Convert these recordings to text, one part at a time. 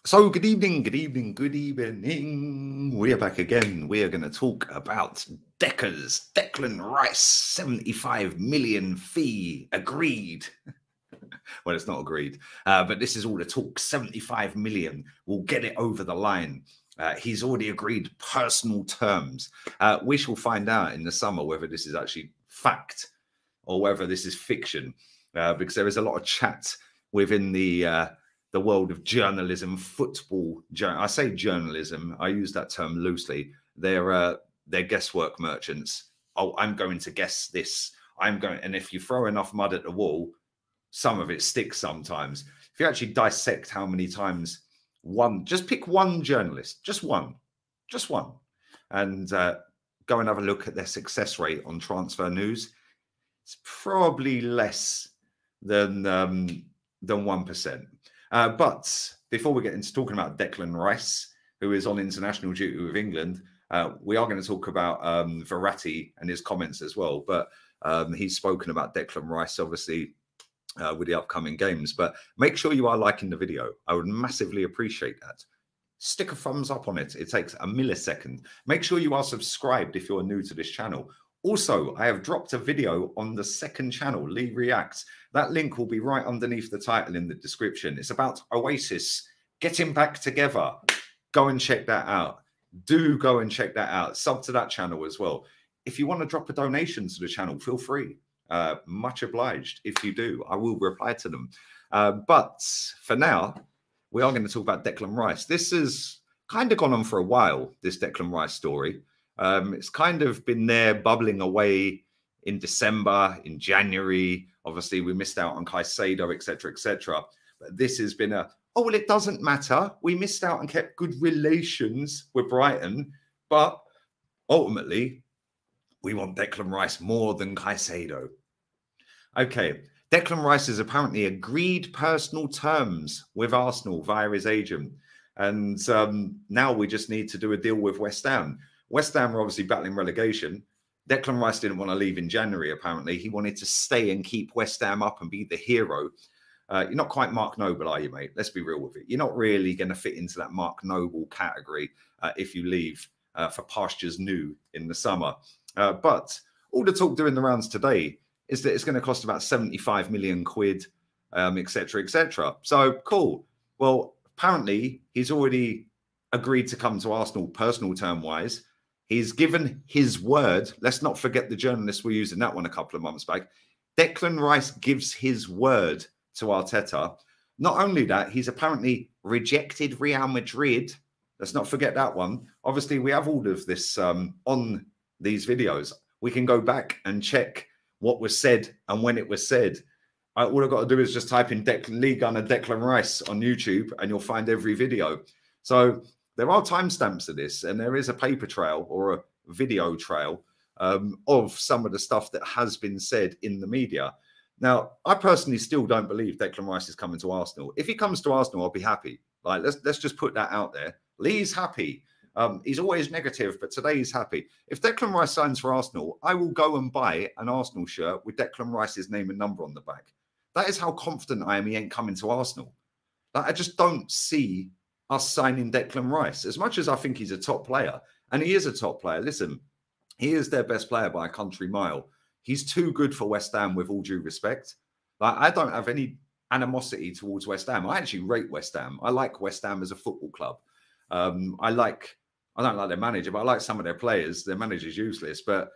So, good evening, good evening, good evening. We are back again. We are going to talk about Declan Rice, 75 million fee agreed. Well, it's not agreed, but this is all the talk. 75 million will get it over the line. He's already agreed personal terms. We shall find out in the summer whether this is actually fact or whether this is fiction, because there is a lot of chat within the world of journalism, football. I say journalism. I use that term loosely. They're guesswork merchants. Oh, I'm going to guess this. And if you throw enough mud at the wall, some of it sticks sometimes. If you actually dissect how many times just pick one journalist, just one, and go and have a look at their success rate on transfer news. It's probably less than 1%. But before we get into talking about Declan Rice, who is on international duty with England, we are going to talk about Verratti and his comments as well. But he's spoken about Declan Rice, obviously, with the upcoming games. But make sure you are liking the video. I would massively appreciate that. Stick a thumbs up on it. It takes a millisecond. Make sure you are subscribed if you're new to this channel. Also, I have dropped a video on the second channel, Lee Reacts. That link will be right underneath the title in the description. It's about OASIS getting back together. Go and check that out. Do go and check that out. Sub to that channel as well. If you want to drop a donation to the channel, feel free. Much obliged if you do. I will reply to them. But for now, we are going to talk about Declan Rice. This has kind of gone on for a while, this Declan Rice story. It's kind of been there bubbling away in December, in January. Obviously, we missed out on Caicedo, etc., etc. But this has been well, it doesn't matter. We missed out and kept good relations with Brighton. But ultimately, we want Declan Rice more than Caicedo. Okay, Declan Rice has apparently agreed personal terms with Arsenal via his agent. And now we just need to do a deal with West Ham. West Ham are obviously battling relegation. Declan Rice didn't want to leave in January, apparently. He wanted to stay and keep West Ham up and be the hero. You're not quite Mark Noble, are you, mate? Let's be real with it. You're not really going to fit into that Mark Noble category if you leave for pastures new in the summer. But all the talk doing the rounds today is that it's going to cost about 75 million quid, etc., etc. So, cool. Well, apparently, he's already agreed to come to Arsenal personal term-wise. He's given his word. Let's not forget the journalists were using that one a couple of months back. Declan Rice gives his word to Arteta. Not only that, he's apparently rejected Real Madrid. Let's not forget that one. Obviously, we have all of this on these videos. We can go back and check what was said and when it was said. All I've got to do is just type in Lee Gunner Declan Rice on YouTube and you'll find every video. So there are timestamps of this, and there is a paper trail or a video trail of some of the stuff that has been said in the media. Now, I personally still don't believe Declan Rice is coming to Arsenal. If he comes to Arsenal, I'll be happy. Like, let's just put that out there. Lee's happy. He's always negative, but today he's happy. If Declan Rice signs for Arsenal, I will go and buy an Arsenal shirt with Declan Rice's name and number on the back. That is how confident I am he ain't coming to Arsenal. Like, I just don't see us signing Declan Rice. As much as I think he's a top player, and he is a top player, listen, he is their best player by a country mile. He's too good for West Ham, with all due respect. Like, I don't have any animosity towards West Ham. I actually rate West Ham. I like West Ham as a football club. I don't like their manager, but I like some of their players. Their manager's useless, but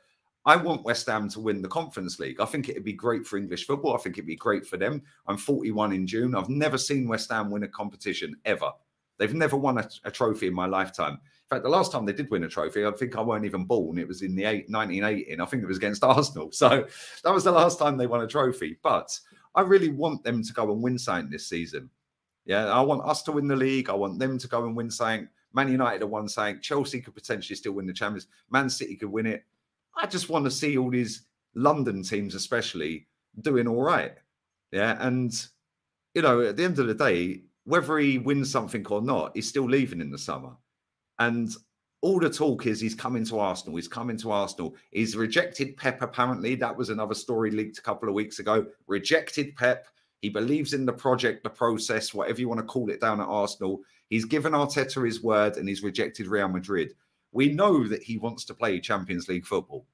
I want West Ham to win the Conference League. I think it'd be great for English football. I think it'd be great for them. I'm 41 in June. I've never seen West Ham win a competition ever. They've never won a trophy in my lifetime. In fact, the last time they did win a trophy, I think I weren't even born. It was in the 1980, and I think it was against Arsenal. So that was the last time they won a trophy. But I really want them to go and win something this season. Yeah, I want us to win the league. I want them to go and win something. Man United have won something. Chelsea could potentially still win the Champions. Man City could win it. I just want to see all these London teams, especially, doing all right. Yeah, and, you know, at the end of the day, whether he wins something or not, he's still leaving in the summer. And all the talk is he's coming to Arsenal. He's coming to Arsenal. He's rejected Pep, apparently. That was another story leaked a couple of weeks ago. Rejected Pep. He believes in the project, the process, whatever you want to call it down at Arsenal. He's given Arteta his word and he's rejected Real Madrid. We know that he wants to play Champions League football.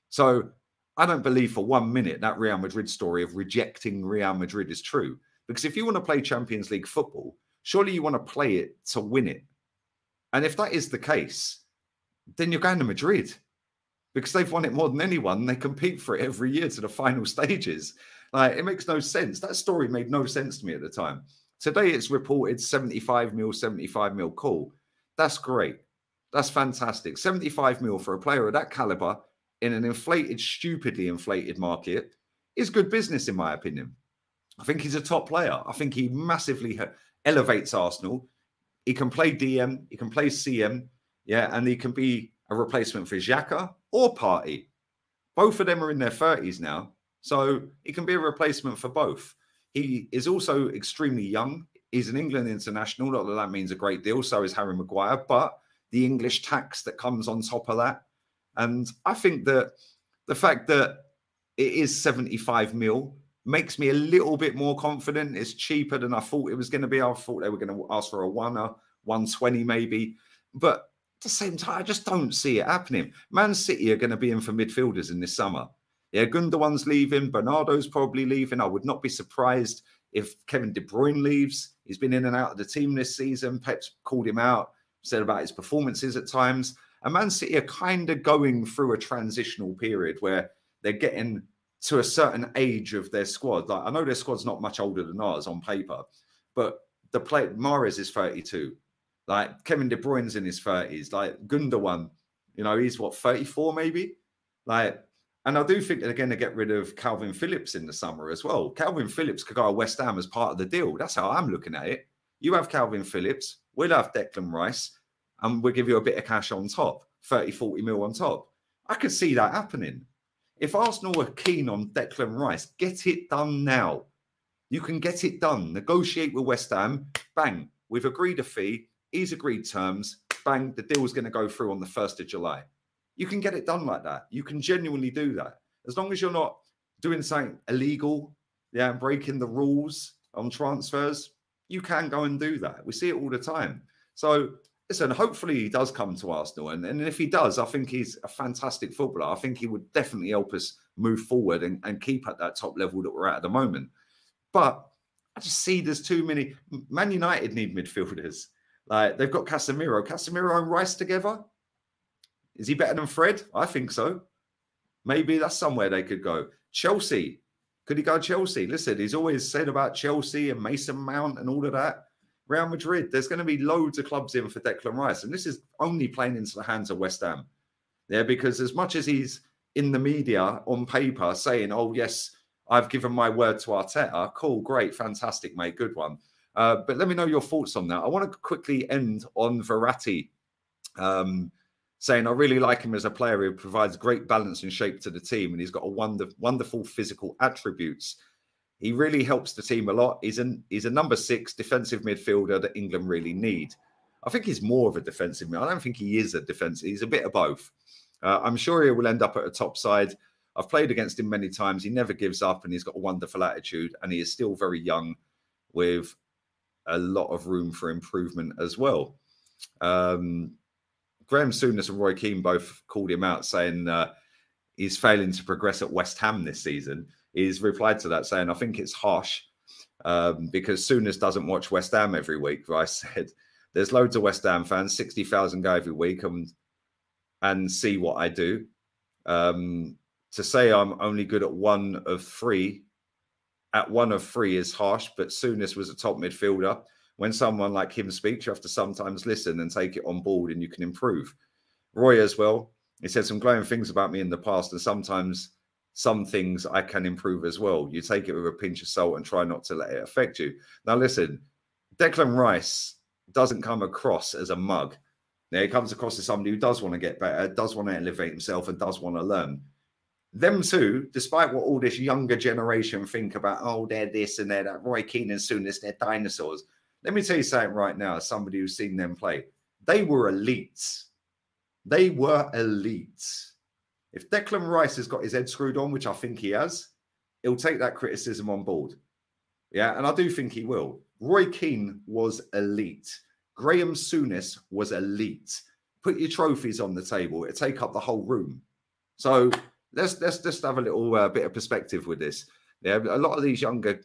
So I don't believe for 1 minute that Real Madrid story of rejecting Real Madrid is true. Because if you want to play Champions League football, surely you want to play it to win it. And if that is the case, then you're going to Madrid because they've won it more than anyone. They compete for it every year to the final stages. Like, it makes no sense. That story made no sense to me at the time. Today it's reported 75 mil, 75 mil. Cool. That's great. That's fantastic. 75 mil for a player of that caliber in an inflated, stupidly inflated market is good business, in my opinion. I think he's a top player. I think he massively elevates Arsenal. He can play DM, he can play CM, yeah, and he can be a replacement for Xhaka or Partey. Both of them are in their 30s now, so he can be a replacement for both. He is also extremely young. He's an England international. Not that that means a great deal. So is Harry Maguire, but the English tax that comes on top of that. And I think that the fact that it is 75 mil makes me a little bit more confident. It's cheaper than I thought it was going to be. I thought they were going to ask for a 120 maybe. But at the same time, I just don't see it happening. Man City are going to be in for midfielders in this summer. Yeah, Gundogan's leaving. Bernardo's probably leaving. I would not be surprised if Kevin De Bruyne leaves. He's been in and out of the team this season. Pep's called him out, said about his performances at times. And Man City are kind of going through a transitional period where they're getting to a certain age of their squad. Like, I know their squad's not much older than ours on paper, but the player Mahrez is 32. Like, Kevin De Bruyne's in his 30s. Like, Gundogan, you know, he's what, 34 maybe? Like, and I do think they're going to get rid of Calvin Phillips in the summer as well. Calvin Phillips could go to West Ham as part of the deal. That's how I'm looking at it. You have Calvin Phillips, we'll have Declan Rice, and we'll give you a bit of cash on top, 30, 40 mil on top. I could see that happening. If Arsenal were keen on Declan Rice, get it done now. You can get it done. Negotiate with West Ham. Bang. We've agreed a fee. He's agreed terms. Bang. The deal's going to go through on the 1st of July. You can get it done like that. You can genuinely do that. As long as you're not doing something illegal, yeah, breaking the rules on transfers, you can go and do that. We see it all the time. So, listen, hopefully he does come to Arsenal. And if he does, I think he's a fantastic footballer. I think he would definitely help us move forward and keep at that top level that we're at the moment. But I just see there's too many. Man United need midfielders. Like, they've got Casemiro. Casemiro and Rice together. Is he better than Fred? I think so. Maybe that's somewhere they could go. Chelsea. Could he go Chelsea? Listen, he's always said about Chelsea and Mason Mount and all of that. Real Madrid, there's going to be loads of clubs in for Declan Rice. And this is only playing into the hands of West Ham. Yeah, because as much as he's in the media on paper saying, oh, yes, I've given my word to Arteta. Cool, great, fantastic, mate, good one. But let me know your thoughts on that. I want to quickly end on Verratti, saying I really like him as a player who provides great balance and shape to the team, and he's got a wonderful physical attributes. He really helps the team a lot. He's a number 6 defensive midfielder that England really need. I think he's more of a defensive midfielder. I don't think he is a defensive. He's a bit of both. I'm sure he will end up at a top side. I've played against him many times. He never gives up, and he's got a wonderful attitude, and he is still very young with a lot of room for improvement as well. Graham Souness and Roy Keane both called him out, saying he's failing to progress at West Ham this season. He's replied to that saying, I think it's harsh because Souness doesn't watch West Ham every week. Rice said, there's loads of West Ham fans, 60,000 go every week and see what I do. To say I'm only good at one of three is harsh, but Souness was a top midfielder. When someone like him speaks, you have to sometimes listen and take it on board, and you can improve. Roy as well, he said some glowing things about me in the past, and sometimes some things I can improve as well. You take it with a pinch of salt and try not to let it affect you. Now, listen, Declan Rice doesn't come across as a mug. Now, he comes across as somebody who does want to get better, does want to elevate himself, and does want to learn. Them two, despite what all this younger generation think about, oh, they're this and they're that, Roy Keane and Souness, they're dinosaurs. Let me tell you something right now, as somebody who's seen them play. They were elites. They were elites. If Declan Rice has got his head screwed on, which I think he has, he'll take that criticism on board. Yeah, and I do think he will. Roy Keane was elite. Graham Souness was elite. Put your trophies on the table. It take up the whole room. So let's just have a little bit of perspective with this. Yeah, a lot of these younger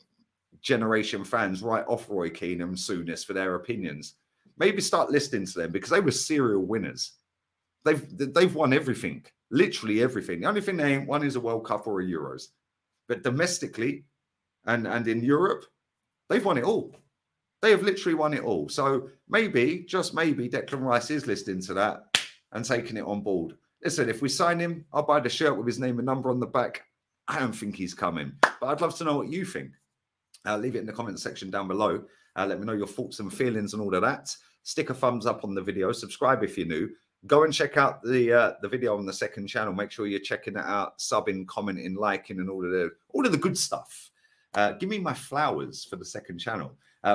generation fans write off Roy Keane and Souness for their opinions. Maybe start listening to them because they were serial winners. They've won everything, literally everything. The only thing they ain't won is a World Cup or a Euros. But domestically and in Europe, they've won it all. They have literally won it all. So maybe, just maybe, Declan Rice is listening to that and taking it on board. Listen, if we sign him, I'll buy the shirt with his name and number on the back. I don't think he's coming. But I'd love to know what you think. Leave it in the comment section down below. Let me know your thoughts and feelings and all of that. Stick a thumbs up on the video. Subscribe if you're new. Go and check out the video on the second channel. Make sure you're checking it out, subbing, commenting, liking, and all of the good stuff. Give me my flowers for the second channel.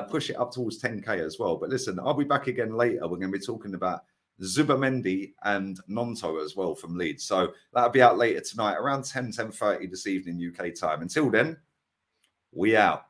Push it up towards 10K as well. But listen, I'll be back again later. We're going to be talking about Zubamendi and Nonto as well from Leeds. So that'll be out later tonight, around 10:30 this evening UK time. Until then, we out.